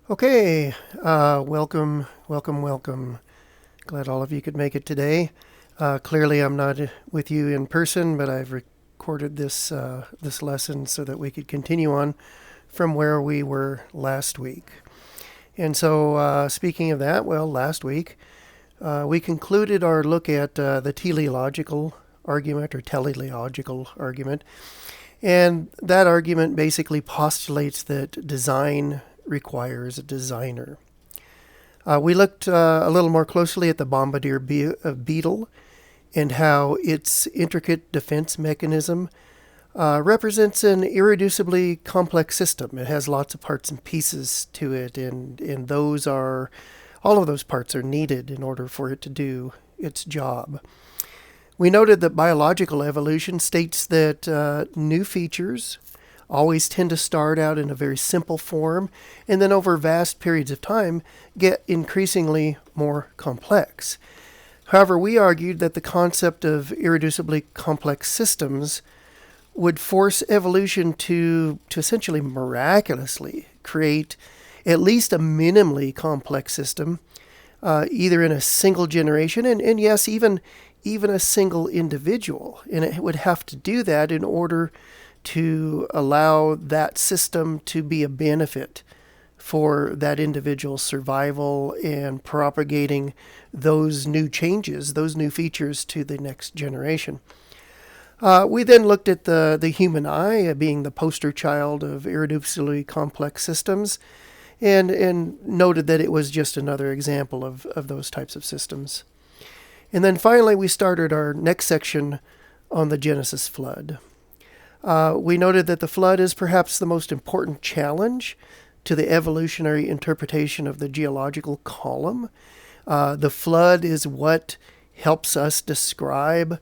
Okay, welcome. Glad all of you could make it today. Clearly, I'm not with you in person, but I've recorded this lesson so that we could continue on from where we were last week. And so, speaking of that, well, last week we concluded our look at the teleological argument, and that argument basically postulates that design requires a designer. We looked a little more closely at the bombardier beetle and how its intricate defense mechanism represents an irreducibly complex system. It has lots of parts and pieces to it, and all of those parts are needed in order for it to do its job. We noted that biological evolution states that new features always tend to start out in a very simple form and then over vast periods of time get increasingly more complex. However, we argued that the concept of irreducibly complex systems would force evolution to essentially miraculously create at least a minimally complex system, either in a single generation and yes, even a single individual. And it would have to do that in order to allow that system to be a benefit for that individual's survival and propagating those new changes, those new features to the next generation. We then looked at the human eye being the poster child of irreducibly complex systems and noted that it was just another example of those types of systems. And then finally, we started our next section on the Genesis flood. We noted that the flood is perhaps the most important challenge to the evolutionary interpretation of the geological column. The flood is what helps us describe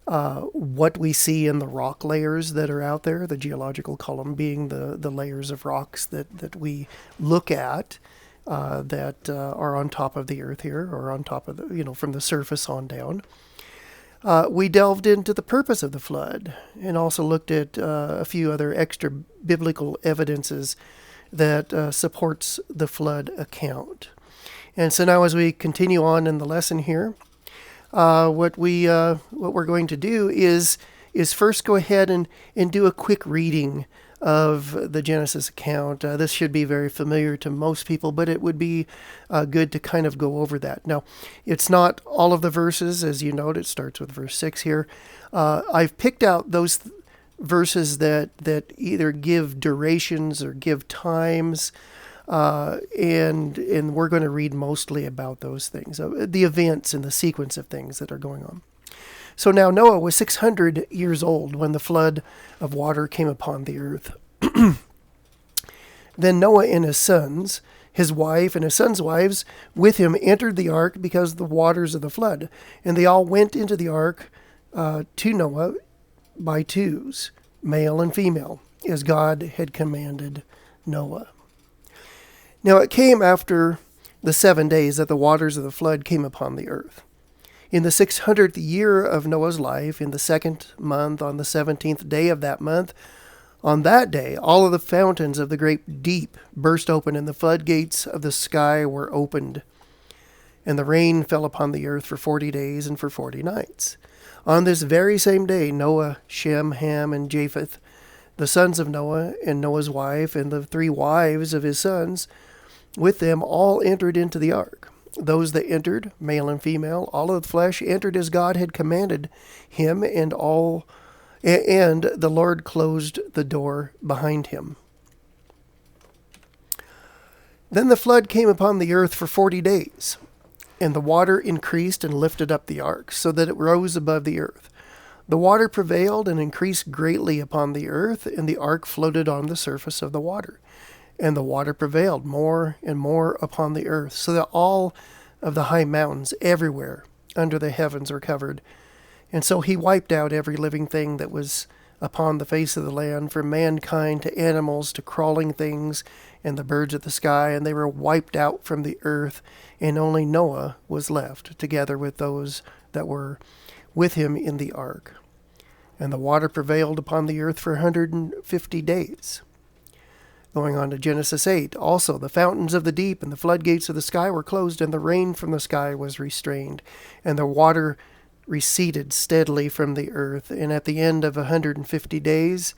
what we see in the rock layers that are out there, the geological column being the layers of rocks that we look at that are on top of the earth here, or on top of from the surface on down. We delved into the purpose of the flood and also looked at a few other extra biblical evidences that supports the flood account. And so now, as we continue on in the lesson here, what we're going to do is first go ahead and do a quick reading of the Genesis account. This should be very familiar to most people, but it would be good to kind of go over that. Now, it's not all of the verses, as you note. It starts with verse 6 here. I've picked out those verses that either give durations or give times, and we're going to read mostly about those things, the events and the sequence of things that are going on. So now Noah was 600 years old when the flood of water came upon the earth. Then Noah and his sons, his wife and his sons' wives, with him entered the ark because of the waters of the flood. And they all went into the ark to Noah by twos, male and female, as God had commanded Noah. Now it came after the 7 days that the waters of the flood came upon the earth. In the 600th year of Noah's life, in the 2nd month, on the 17th day of that month, on that day, all of the fountains of the great deep burst open, and the floodgates of the sky were opened. And the rain fell upon the earth for 40 days and for 40 nights. On this very same day, Noah, Shem, Ham, and Japheth, the sons of Noah, and Noah's wife, and the 3 wives of his sons, with them all entered into the ark. Those that entered, male and female, all of the flesh, entered as God had commanded him, and the Lord closed the door behind him. Then the flood came upon the earth for 40 days, and the water increased and lifted up the ark, so that it rose above the earth. The water prevailed and increased greatly upon the earth, and the ark floated on the surface of the water. And the water prevailed more and more upon the earth, so that all of the high mountains everywhere under the heavens were covered. And so he wiped out every living thing that was upon the face of the land, from mankind to animals to crawling things and the birds of the sky, and they were wiped out from the earth, and only Noah was left, together with those that were with him in the ark. And the water prevailed upon the earth for 150 days. Going on to Genesis 8. Also, the fountains of the deep and the floodgates of the sky were closed, and the rain from the sky was restrained, and the water receded steadily from the earth. And at the end of 150 days,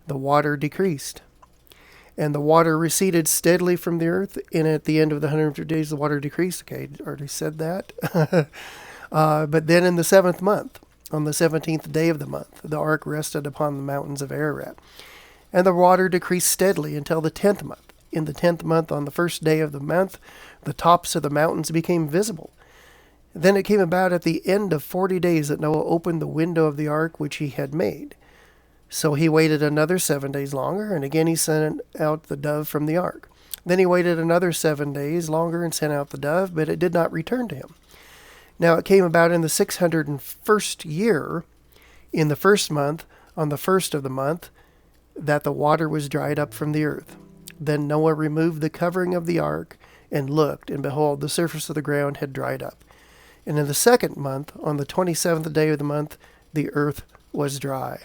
the water decreased. And the water receded steadily from the earth, and at the end of the 150 days, the water decreased. Okay, already said that. But then in the 7th month, on the 17th day of the month, the ark rested upon the mountains of Ararat. And the water decreased steadily until the 10th month. In the 10th month, on the first day of the month, the tops of the mountains became visible. Then it came about at the end of 40 days that Noah opened the window of the ark which he had made. So he waited another 7 days longer, and again he sent out the dove from the ark. Then he waited another 7 days longer and sent out the dove, but it did not return to him. Now it came about in the 601st year, in the 1st month, on the 1st of the month, that the water was dried up from the earth. Then Noah removed the covering of the ark and looked, and behold, the surface of the ground had dried up. And in the 2nd month, on the 27th day of the month, the earth was dry.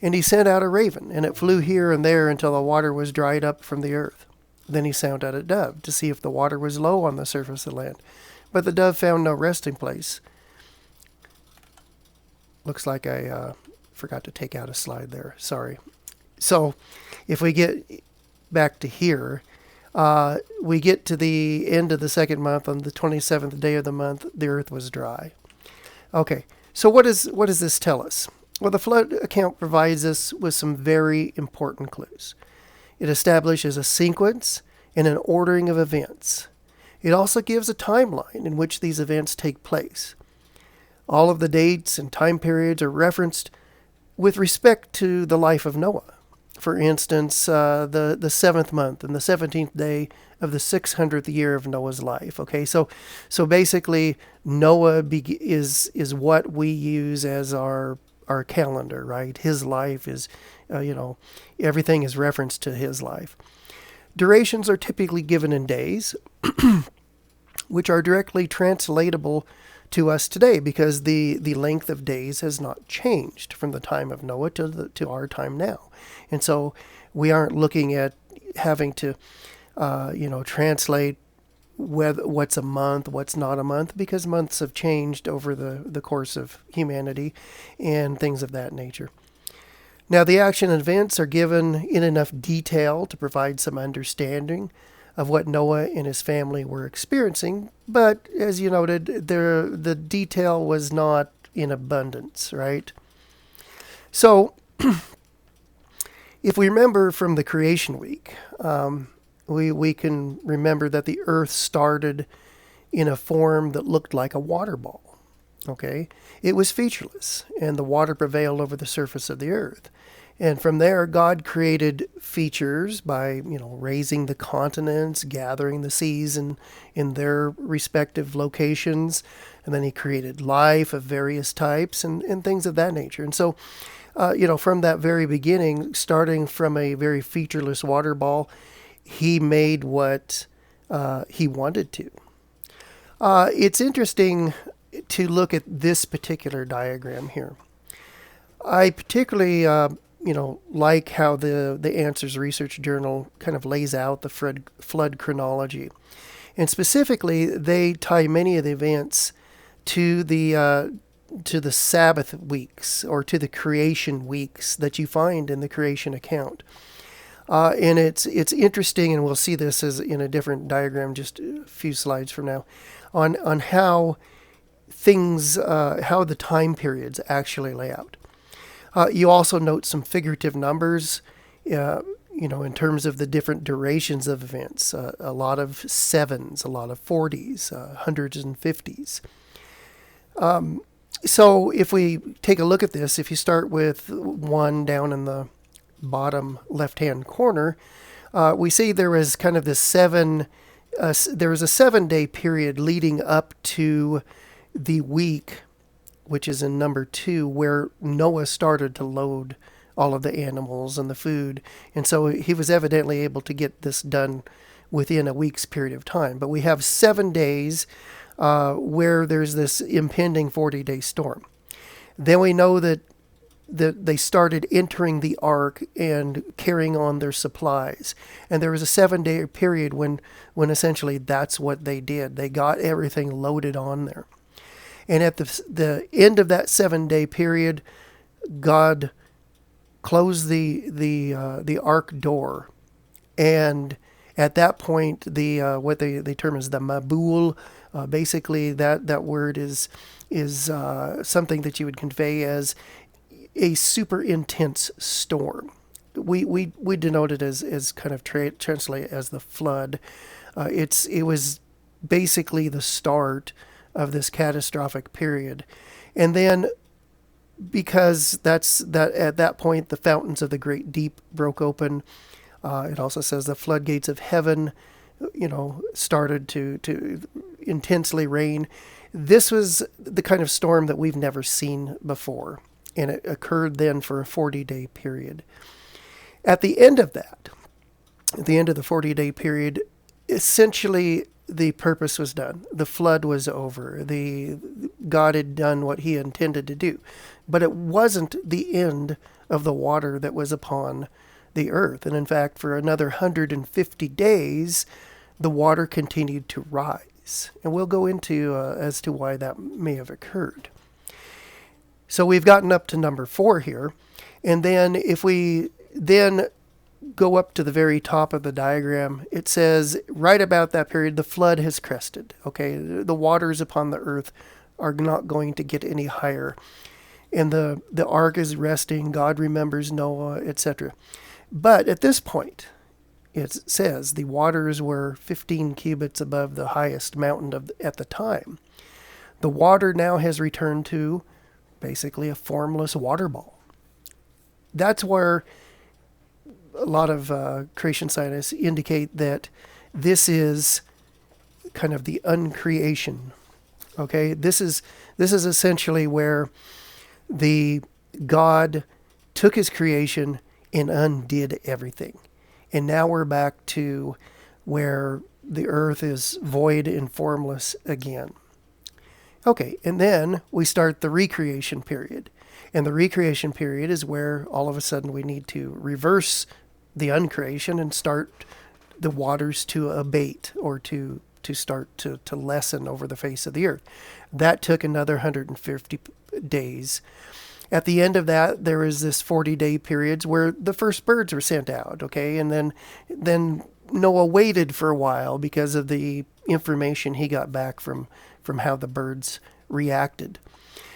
And he sent out a raven, and it flew here and there until the water was dried up from the earth. Then he sent out a dove to see if the water was low on the surface of the land. But the dove found no resting place. Looks like I forgot to take out a slide there. Sorry. So if we get back to here, we get to the end of the 2nd month. On the 27th day of the month, the earth was dry. Okay, so what does this tell us? Well, the flood account provides us with some very important clues. It establishes a sequence and an ordering of events. It also gives a timeline in which these events take place. All of the dates and time periods are referenced with respect to the life of Noah. For instance, the 7th month and the 17th day of the 600th year of Noah's life. Okay, so basically Noah is what we use as our calendar, right? His life is, everything is referenced to his life. Durations are typically given in days, which are directly translatable to us today because the length of days has not changed from the time of Noah to our time now. And so we aren't looking at having to, translate what's a month, what's not a month, because months have changed over the course of humanity and things of that nature. Now, the action events are given in enough detail to provide some understanding of what Noah and his family were experiencing, but as you noted, the detail was not in abundance, right? So, if we remember from the creation week, we can remember that the earth started in a form that looked like a water ball, okay? It was featureless, and the water prevailed over the surface of the earth. And from there, God created features by, raising the continents, gathering the seas in their respective locations. And then he created life of various types and things of that nature. And so, from that very beginning, starting from a very featureless water ball, he made what he wanted to. It's interesting to look at this particular diagram here. I particularly like how the Answers Research Journal kind of lays out the flood chronology. And specifically, they tie many of the events to the Sabbath weeks or to the creation weeks that you find in the creation account. And it's interesting, and we'll see this as in a different diagram just a few slides from now, on how things, how the time periods actually lay out. You also note some figurative numbers, in terms of the different durations of events. A lot of 7s, a lot of 40s, 100s and 50s. So if we take a look at this, if you start with 1 down in the bottom left-hand corner, we see there was kind of this there was a 7-day period leading up to the week, which is in number 2, where Noah started to load all of the animals and the food. And so he was evidently able to get this done within a week's period of time. But we have 7 days where there's this impending 40-day storm. Then we know that they started entering the ark and carrying on their supplies. And there was a 7-day period when essentially that's what they did. They got everything loaded on there. And at the end of that 7-day period, God closed the ark door, and at that point, what they term as the Mabul, basically that word is something that you would convey as a super intense storm. We denote it as kind of translate as the flood. It was basically the start of this catastrophic period, and then because at that point the fountains of the great deep broke open. It also says the floodgates of heaven, started to intensely rain. This was the kind of storm that we've never seen before, and it occurred then for a 40-day period. At the end of the 40-day period, essentially the purpose was done. The flood was over. God had done what he intended to do. But it wasn't the end of the water that was upon the earth. And in fact, for another 150 days, the water continued to rise. And we'll go into as to why that may have occurred. So we've gotten up to number 4 here. And then if we then go up to the very top of the diagram, it says right about that period, the flood has crested. Okay, the waters upon the earth are not going to get any higher. And the ark is resting, God remembers Noah, etc. But at this point, it says the waters were 15 cubits above the highest mountain at the time. The water now has returned to basically a formless water ball. That's where a lot of creation scientists indicate that this is kind of the uncreation. Okay, this is essentially where the God took his creation and undid everything. And now we're back to where the earth is void and formless again. Okay, and then we start the recreation period. And the recreation period is where all of a sudden we need to reverse the uncreation and start the waters to abate or to start to lessen over the face of the earth. That took another 150 days. At the end of that, there is this 40-day periods where the first birds were sent out, okay? And then Noah waited for a while because of the information he got back from how the birds reacted.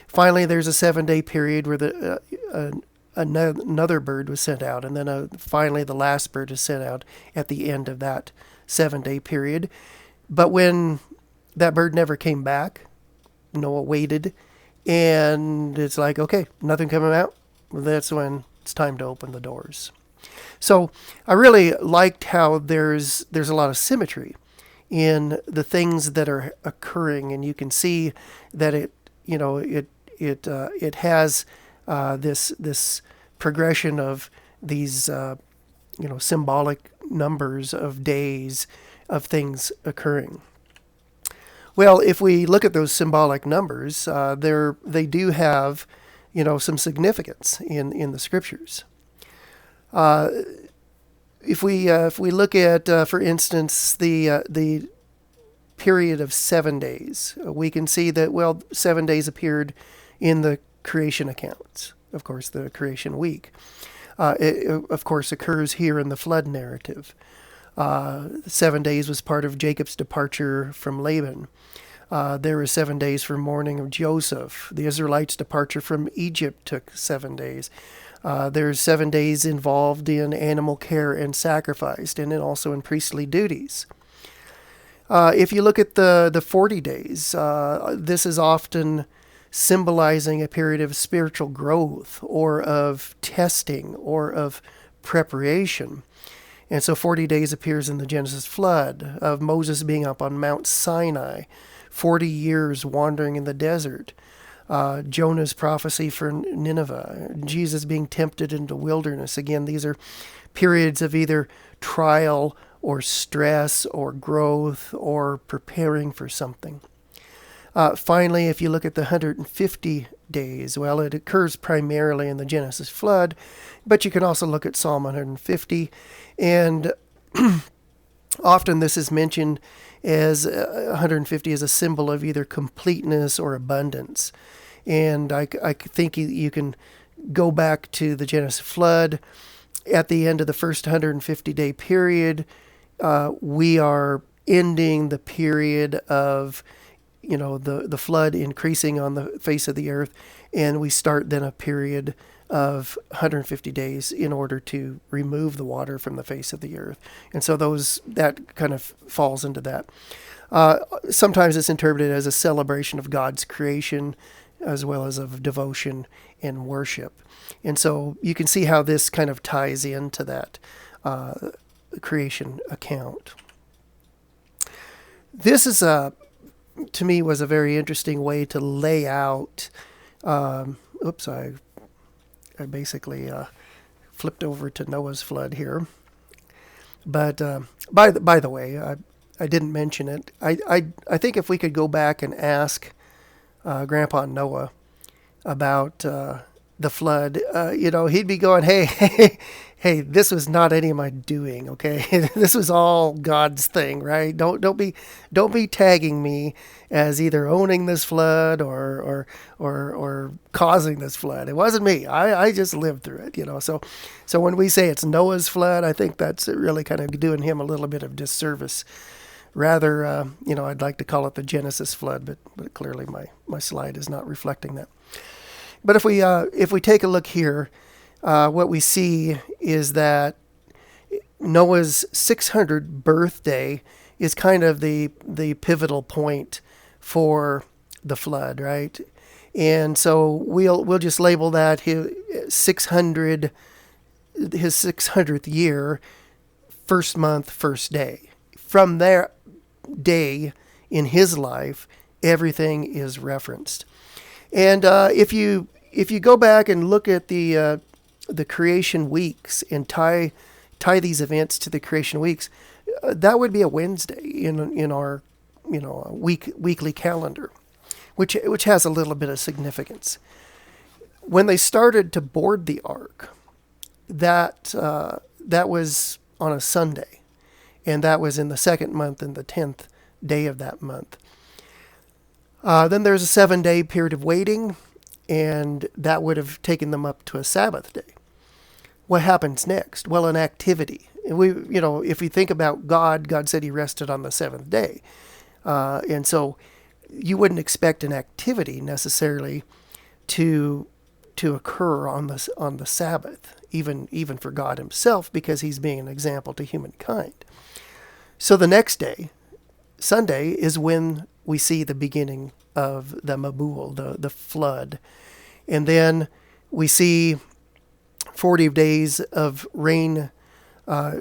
Finally, there's a 7-day period where another bird was sent out, and then finally the last bird is sent out at the end of that 7-day period. But when that bird never came back, Noah waited, and it's like, okay, nothing coming out. That's when it's time to open the doors. So I really liked how there's a lot of symmetry in the things that are occurring, and you can see that it has this progression of these symbolic numbers of days of things occurring. Well, if we look at those symbolic numbers, they do have some significance in the scriptures. If we look at, for instance, the period of 7 days, we can see that 7 days appeared in the creation accounts. Of course, the creation week. It of course occurs here in the flood narrative. 7 days was part of Jacob's departure from Laban. There were 7 days for mourning of Joseph. The Israelites' departure from Egypt took 7 days. There's 7 days involved in animal care and sacrifice, and then also in priestly duties. If you look at the 40 days, this is often symbolizing a period of spiritual growth or of testing or of preparation. And so 40 days appears in the Genesis flood, of Moses being up on Mount Sinai, 40 years wandering in the desert, Jonah's prophecy for Nineveh, Jesus being tempted into wilderness. Again, these are periods of either trial or stress or growth or preparing for something. Finally, if you look at the 150 days. Well, it occurs primarily in the Genesis flood, but you can also look at Psalm 150, and often this is mentioned as 150 as a symbol of either completeness or abundance. And I think you can go back to the Genesis flood. At the end of the first 150-day period, we are ending the period of the flood increasing on the face of the earth, and we start then a period of 150 days in order to remove the water from the face of the earth. And so that kind of falls into that. Sometimes it's interpreted as a celebration of God's creation as well as of devotion and worship. And so you can see how this kind of ties into that creation account. This is to me was a very interesting way to lay out. I basically flipped over to Noah's flood here. But by the way, I didn't mention it. I think if we could go back and ask Grandpa Noah about the flood, he'd be going, hey, this was not any of my doing, okay? This was all God's thing, right? Don't be tagging me as either owning this flood or causing this flood. It wasn't me. I just lived through it, So when we say it's Noah's flood, I think that's really kind of doing him a little bit of disservice. Rather, I'd like to call it the Genesis flood, but clearly my slide is not reflecting that. But if we take a look here, what we see is that Noah's 600th birthday is kind of the pivotal point for the flood, right? And so we'll just label that his 600th year, first month, first day. From that day in his life, everything is referenced. And if you go back and look at the creation weeks and tie these events to the creation weeks, that would be a Wednesday in our weekly calendar, which has a little bit of significance. When they started to board the ark, that was on a Sunday, and that was in the second month and the 10th day of that month. Then there's a 7-day period of waiting, and that would have taken them up to a Sabbath day. What happens next? Well, an activity. If we think about God said he rested on the seventh day. And so you wouldn't expect an activity necessarily to occur on the Sabbath, even for God himself, because he's being an example to humankind. So the next day, Sunday, is when we see the beginning of the Mabul, the flood. And then we see 40 days of rain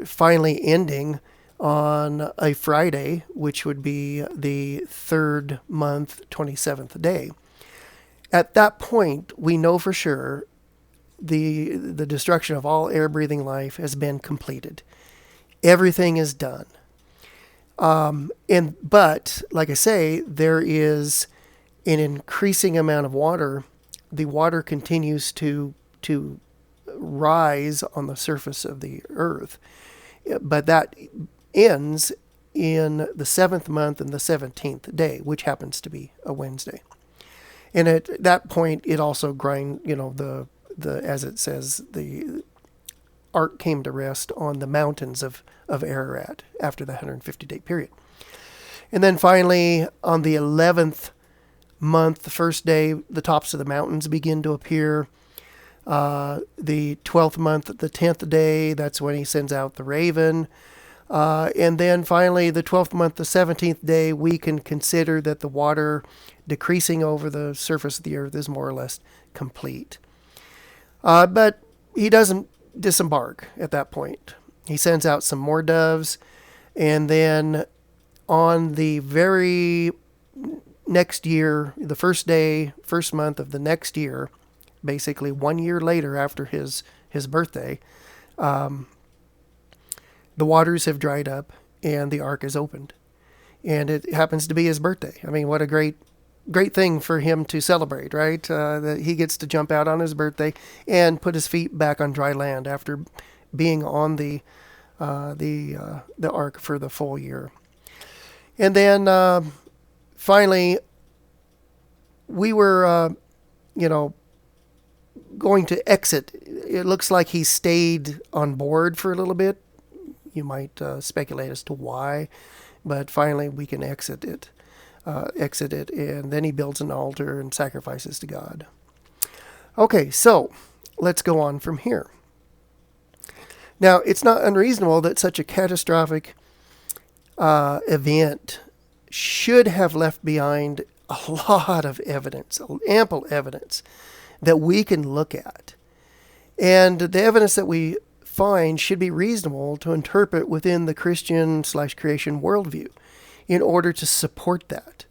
finally ending on a Friday, which would be the third month, 27th day. At that point, we know for sure the destruction of all air-breathing life has been completed. Everything is done. But like I say, there is an increasing amount of water. The water continues to rise on the surface of the earth, but that ends in the 7th month and the 17th day, which happens to be a Wednesday. And at that point, it also as it says, the ark came to rest on the mountains of Ararat after the 150-day period. And then finally, on the 11th month, the first day, the tops of the mountains begin to appear. The 12th month, the 10th day, that's when he sends out the raven. And then finally, the 12th month, the 17th day, we can consider that the water decreasing over the surface of the earth is more or less complete. But he doesn't disembark at that point. He sends out some more doves, and then on the very next year, the first month of the next year, basically 1 year later after his birthday, the waters have dried up and the ark is opened. And it happens to be his birthday. I mean, what a great great thing for him to celebrate, right? That he gets to jump out on his birthday and put his feet back on dry land after being on the ark for the full year. And then finally, we were, going to exit. It looks like he stayed on board for a little bit. You might speculate as to why, but finally we can exit it, and then he builds an altar and sacrifices to God. Okay, so let's go on from here. Now, it's not unreasonable that such a catastrophic event should have left behind a lot of evidence, ample evidence that we can look at. And the evidence that we find should be reasonable to interpret within the Christian/creation worldview in order to support that.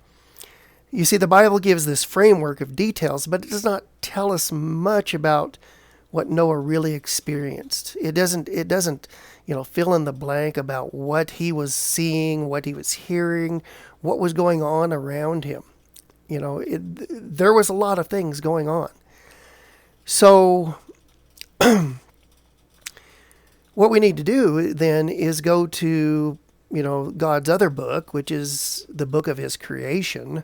You see, the Bible gives this framework of details, but it does not tell us much about what Noah really experienced. It doesn't fill in the blank about what he was seeing, what he was hearing, what was going on around him. There was a lot of things going on. So what we need to do then is go to, God's other book, which is the book of his creation,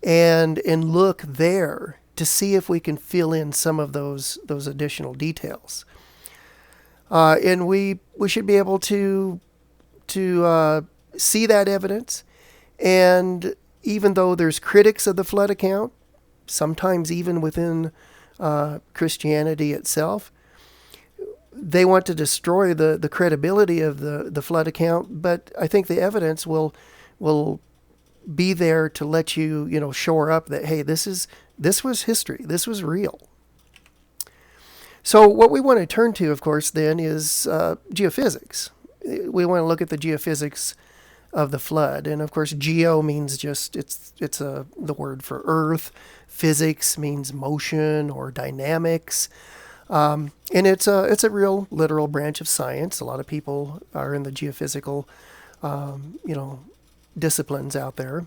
and look there to see if we can fill in some of those additional details. And we should be able to see that evidence. And even though there's critics of the flood account, sometimes even within Christianity itself, they want to destroy the credibility of the flood account. But I think the evidence will be there to let you, shore up that, hey, this was history. This was real. So what we want to turn to, of course, then is geophysics. We want to look at the geophysics of the flood. And of course, geo means just, it's the word for earth. Physics means motion or dynamics. And it's a real literal branch of science. A lot of people are in the geophysical, disciplines out there.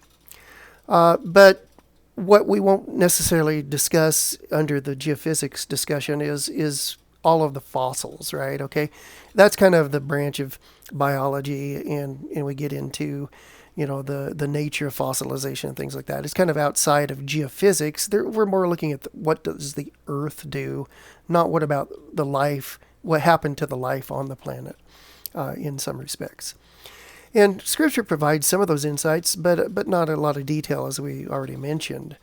But what we won't necessarily discuss under the geophysics discussion is all of the fossils, right? Okay, that's kind of the branch of biology, and we get into, the nature of fossilization and things like that. It's kind of outside of geophysics. We're more looking at what does the Earth do, not what about the life, what happened to the life on the planet, in some respects. And Scripture provides some of those insights, but not a lot of detail, as we already mentioned.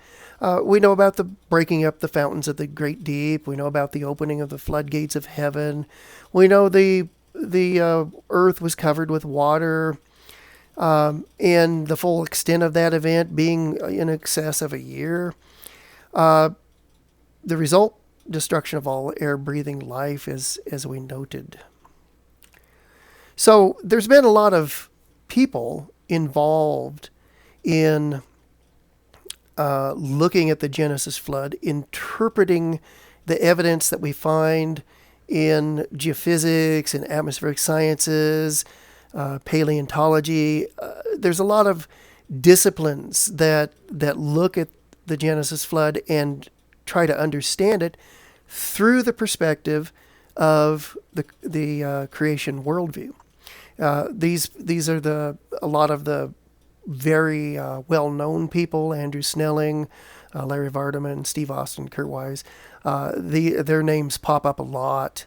We know about the breaking up the fountains of the great deep. We know about the opening of the floodgates of heaven. We know the earth was covered with water, and the full extent of that event being in excess of a year. The result, destruction of all air-breathing life, as we noted. So there's been a lot of people involved in looking at the Genesis flood, interpreting the evidence that we find in geophysics and atmospheric sciences, paleontology. There's a lot of disciplines that look at the Genesis flood and try to understand it through the perspective of the creation worldview. These are a lot of the very well-known people: Andrew Snelling, Larry Vardaman, Steve Austin, Kurt Wise. Their names pop up a lot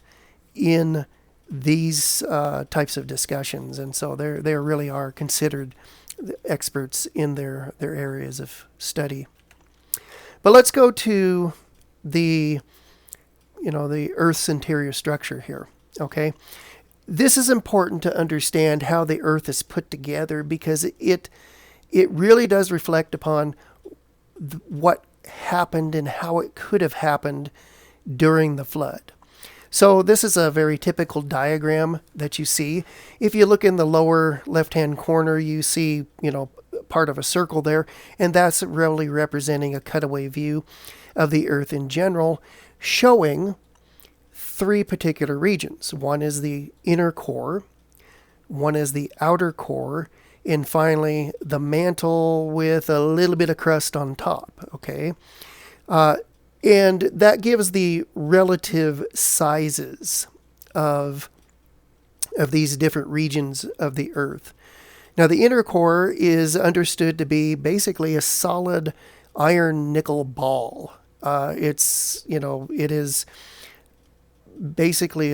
in these types of discussions, and so they really are considered experts in their areas of study. But let's go to the Earth's interior structure here. Okay. This is important to understand how the Earth is put together, because it really does reflect upon what happened and how it could have happened during the flood. So this is a very typical diagram that you see. If you look in the lower left-hand corner, you see, part of a circle there, and that's really representing a cutaway view of the Earth in general, showing three particular regions. One is the inner core, one is the outer core, and finally the mantle with a little bit of crust on top. Okay, and that gives the relative sizes of these different regions of the Earth. Now, the inner core is understood to be basically a solid iron nickel ball. It is basically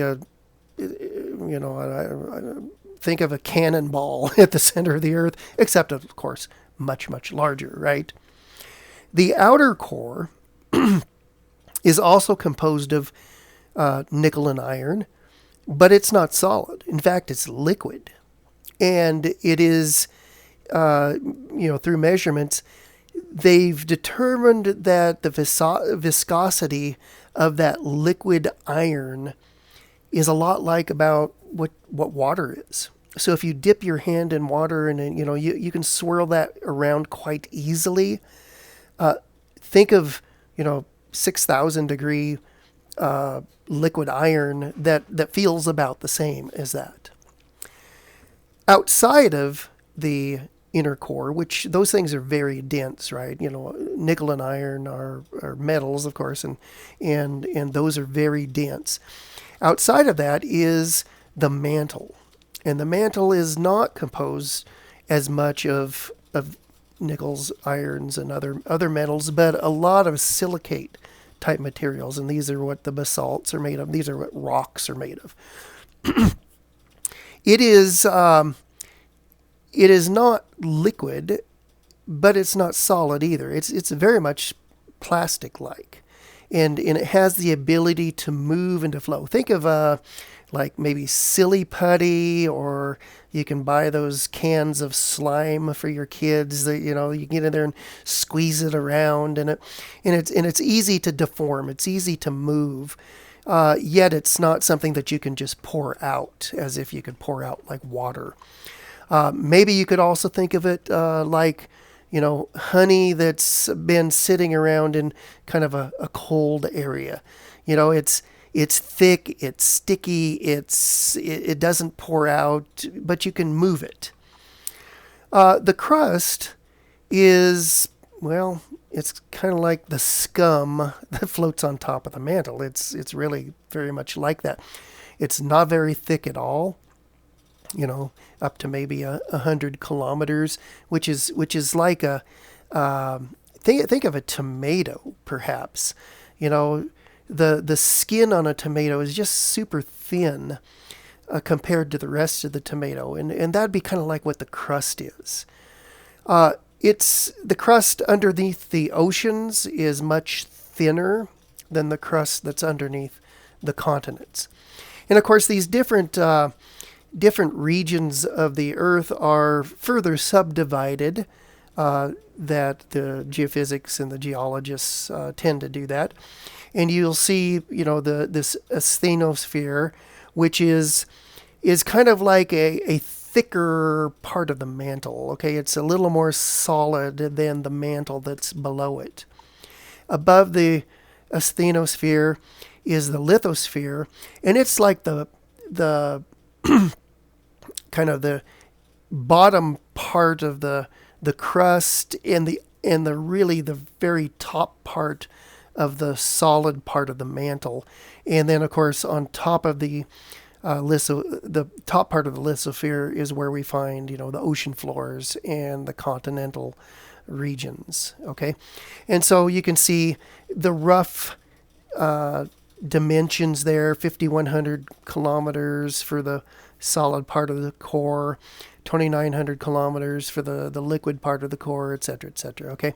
think of a cannonball at the center of the Earth, except, of course, much, much larger, right? The outer core is also composed of nickel and iron, but it's not solid. In fact, it's liquid. And it is, through measurements, they've determined that the viscosity of that liquid iron is a lot like about what water is. So if you dip your hand in water and you can swirl that around quite easily. Think of 6,000 degree liquid iron that feels about the same as that. Outside of the inner core, which those things are very dense, right? Nickel and iron are metals, of course, and those are very dense. Outside of that is the mantle. And the mantle is not composed as much of nickels, irons, and other metals, but a lot of silicate type materials. And these are what the basalts are made of. These are what rocks are made of. It is not liquid, but it's not solid either. It's very much plastic-like, and it has the ability to move and to flow. Think of like maybe silly putty, or you can buy those cans of slime for your kids that you can get in there and squeeze it around, and it's easy to deform. It's easy to move. Yet it's not something that you can just pour out as if you could pour out like water. Maybe you could also think of it like, honey that's been sitting around in kind of a cold area. It's thick, it's sticky, it doesn't pour out, but you can move it. The crust is, well, it's kind of like the scum that floats on top of the mantle. It's really very much like that. It's not very thick at all. Up to maybe 100 kilometers, which is like a think of a tomato, perhaps. The skin on a tomato is just super thin compared to the rest of the tomato, and that'd be kind of like what the crust is. It's the crust underneath the oceans is much thinner than the crust that's underneath the continents, and of course these different regions of the Earth are further subdivided. That the geophysics and the geologists tend to do that, and you'll see this asthenosphere, which is kind of like a thicker part of the mantle. Okay, it's a little more solid than the mantle that's below it. Above the asthenosphere is the lithosphere, and it's like the kind of the bottom part of the crust and the really the very top part of the solid part of the mantle. And then of course on top of the top part of the lithosphere is where we find the ocean floors and the continental regions. Okay, and so you can see the rough dimensions there: 5,100 kilometers for the solid part of the core, 2,900 kilometers for the liquid part of the core, etc., etc. Okay.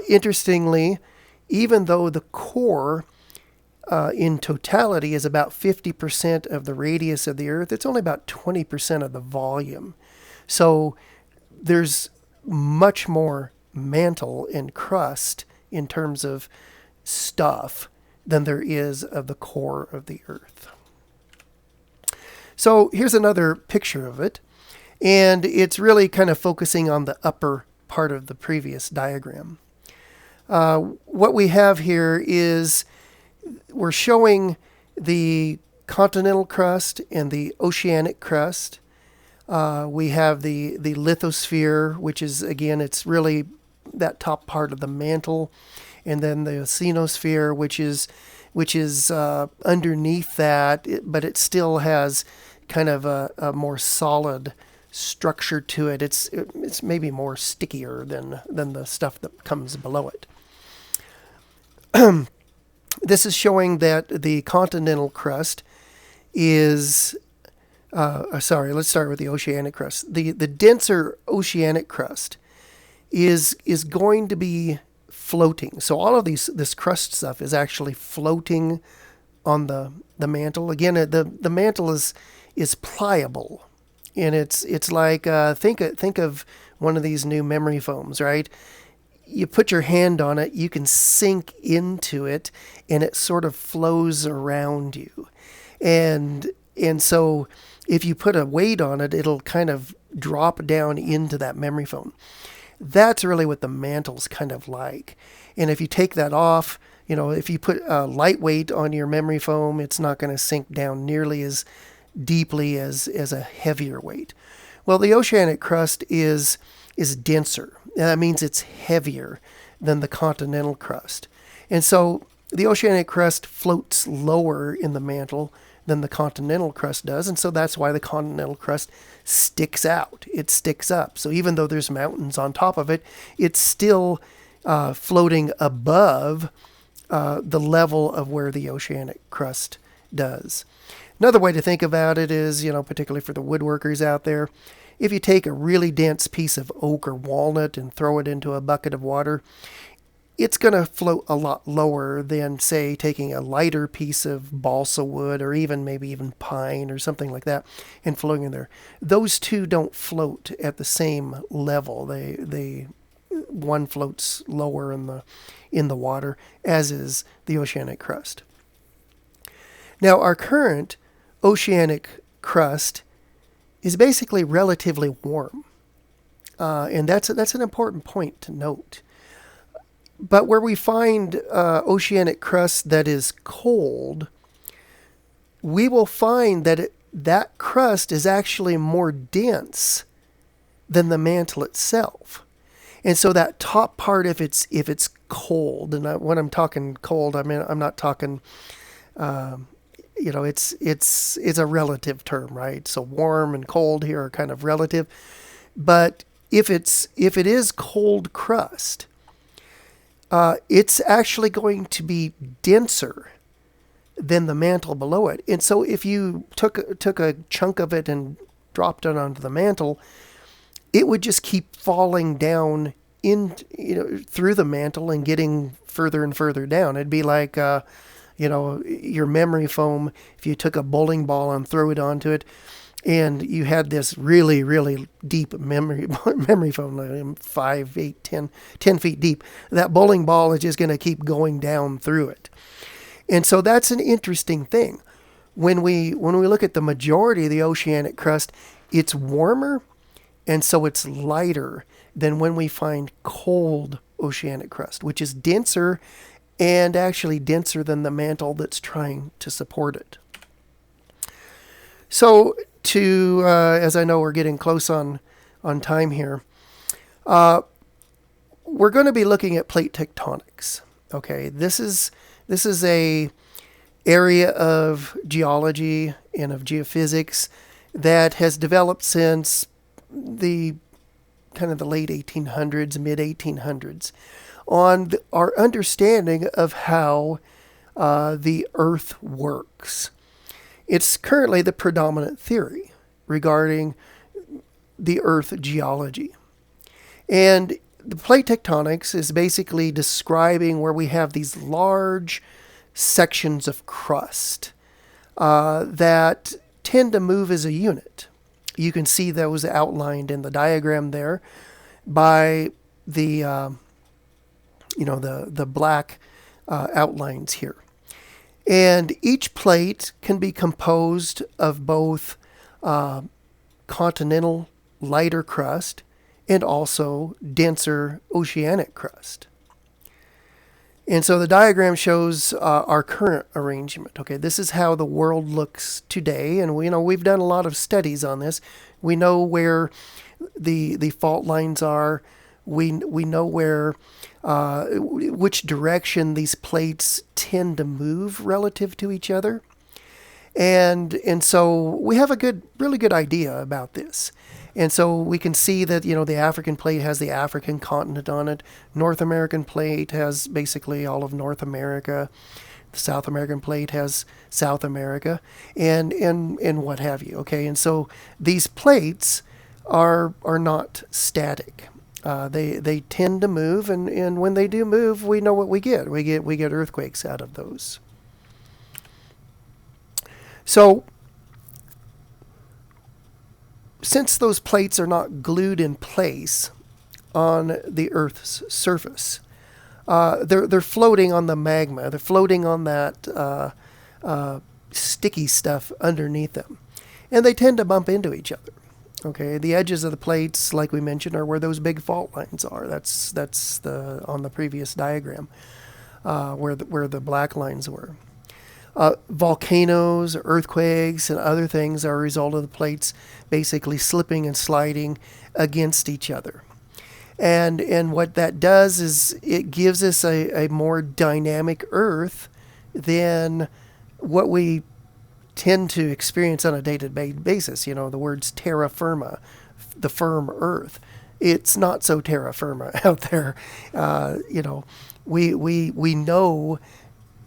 Interestingly, even though the core in totality is about 50% of the radius of the Earth, it's only about 20% of the volume. So there's much more mantle and crust in terms of stuff than there is of the core of the Earth. So here's another picture of it, and it's really kind of focusing on the upper part of the previous diagram. What we have here is we're showing the continental crust and the oceanic crust We have the lithosphere, which is, again, it's really that top part of the mantle, and then the oceanosphere, which is underneath that, but it still has kind of a more solid structure to it. It's maybe more stickier than the stuff that comes below it. This is showing that the continental crust is sorry, let's start with the oceanic crust. The denser oceanic crust is going to be floating. So all of this crust stuff is actually floating on the mantle. Again, the mantle is pliable, and it's like think of one of these new memory foams, right? You put your hand on it, you can sink into it, and it sort of flows around you. And so if you put a weight on it, it'll kind of drop down into that memory foam. That's really what the mantle's kind of like. And if you take that off, if you put a light weight on your memory foam, it's not going to sink down nearly as deeply as a heavier weight. Well, the oceanic crust is denser. That means it's heavier than the continental crust. And so the oceanic crust floats lower in the mantle than the continental crust does, and so that's why the continental crust sticks out. It sticks up. So even though there's mountains on top of it, it's still floating above the level of where the oceanic crust does. Another way to think about it is, particularly for the woodworkers out there, if you take a really dense piece of oak or walnut and throw it into a bucket of water, it's going to float a lot lower than, say, taking a lighter piece of balsa wood or maybe even pine or something like that and floating in there. Those two don't float at the same level. They one floats lower in the water, as is the oceanic crust. Now, our current oceanic crust is basically relatively warm, and that's an important point to note. But where we find oceanic crust that is cold, we will find that that crust is actually more dense than the mantle itself. And so that top part, if it's cold, and when I'm talking cold, I mean I'm not talking, it's a relative term, right? So warm and cold here are kind of relative. But if it is cold crust, it's actually going to be denser than the mantle below it. And so if you took a chunk of it and dropped it onto the mantle, it would just keep falling down through the mantle and getting further and further down. It'd be like your memory foam. If you took a bowling ball and threw it onto it, and you had this really, really deep memory foam, like 5, 8, 10 feet deep, that bowling ball is just going to keep going down through it. And so that's an interesting thing. When we look at the majority of the oceanic crust, it's warmer, and so it's lighter than when we find cold oceanic crust, which is denser and actually denser than the mantle that's trying to support it. So as I know we're getting close on time here, we're going to be looking at plate tectonics. Okay, this is a area of geology and of geophysics that has developed since the late 1800s, mid 1800s, on our understanding of how the Earth works. It's currently the predominant theory regarding the Earth geology. And the plate tectonics is basically describing where we have these large sections of crust that tend to move as a unit. You can see those outlined in the diagram there by the black outlines here. And each plate can be composed of both continental lighter crust and also denser oceanic crust. And so the diagram shows our current arrangement. Okay, this is how the world looks today, and we've done a lot of studies on this. We know where the fault lines are. We know where which direction these plates tend to move relative to each other, and so we have a really good idea about this. And so we can see that, the African plate has the African continent on it. North American plate has basically all of North America. The South American plate has South America, and what have you. Okay, and so these plates are not static. They tend to move, and when they do move, we know what we get. We get earthquakes out of those. So, since those plates are not glued in place on the Earth's surface, they're floating on the magma. They're floating on that sticky stuff underneath them, and they tend to bump into each other. Okay, the edges of the plates, like we mentioned, are where those big fault lines are. That's on the previous diagram, where the black lines were. Volcanoes, earthquakes, and other things are a result of the plates basically slipping and sliding against each other. And what that does is it gives us a more dynamic Earth than what we tend to experience on a day-to-day basis. The words terra firma, the firm Earth. It's not so terra firma out there. We know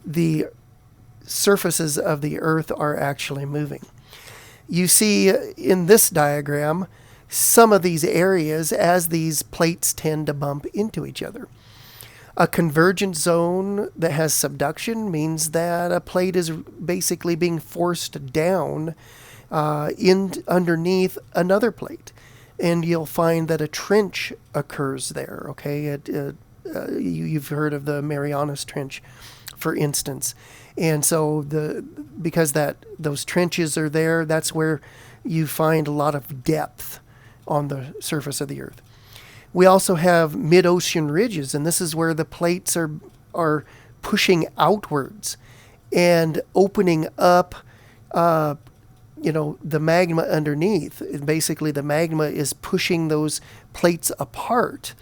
the surfaces of the Earth are actually moving. You see in this diagram some of these areas as these plates tend to bump into each other. A convergent zone that has subduction means that a plate is basically being forced down underneath another plate, and you'll find that a trench occurs there. Okay, you've heard of the Marianas Trench, for instance. And so because those trenches are there, that's where you find a lot of depth on the surface of the Earth. We also have mid-ocean ridges, and this is where the plates are pushing outwards and opening up, the magma underneath. Basically, the magma is pushing those plates apart,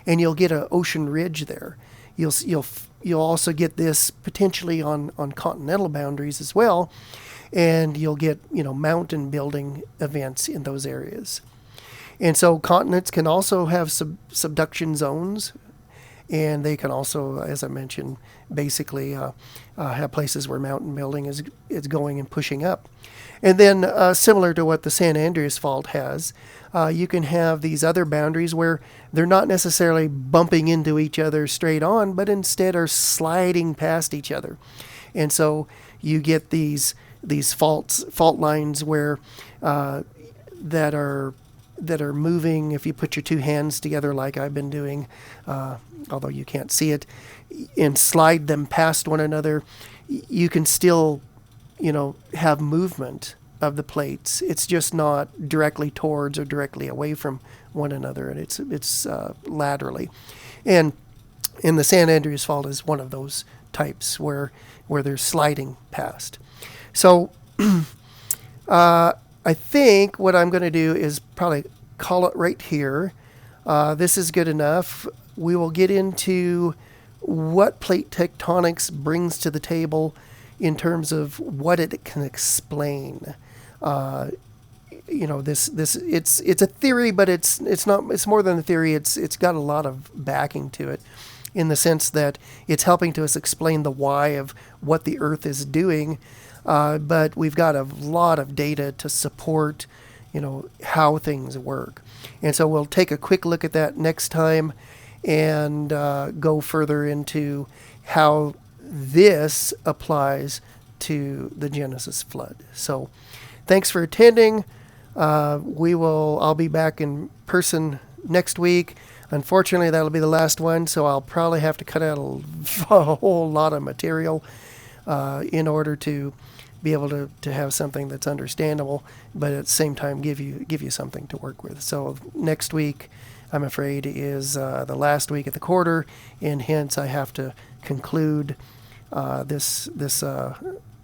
and you'll get an ocean ridge there. You'll also get this potentially on continental boundaries as well, and you'll get mountain building events in those areas. And so continents can also have subduction zones, and they can also, as I mentioned, basically have places where mountain building is going and pushing up. And then similar to what the San Andreas Fault has, you can have these other boundaries where they're not necessarily bumping into each other straight on, but instead are sliding past each other. And so you get these fault lines where that are moving. If you put your two hands together like I've been doing, although you can't see it, and slide them past one another, you can still have movement of the plates. It's just not directly towards or directly away from one another, and it's laterally. And the San Andreas Fault is one of those types where they're sliding past. So I think what I'm going to do is probably call it right here. This is good enough. We will get into what plate tectonics brings to the table in terms of what it can explain. This it's a theory, but it's not. It's more than a theory. It's got a lot of backing to it, in the sense that it's helping to us explain the why of what the Earth is doing. But we've got a lot of data to support, how things work. And so we'll take a quick look at that next time and go further into how this applies to the Genesis flood. So thanks for attending. I'll be back in person next week. Unfortunately, that'll be the last one, so I'll probably have to cut out a whole lot of material in order to be able to have something that's understandable, but at the same time give you something to work with. So next week, I'm afraid, is the last week of the quarter, and hence I have to conclude this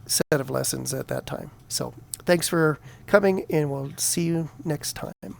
set of lessons at that time. So thanks for coming, and we'll see you next time.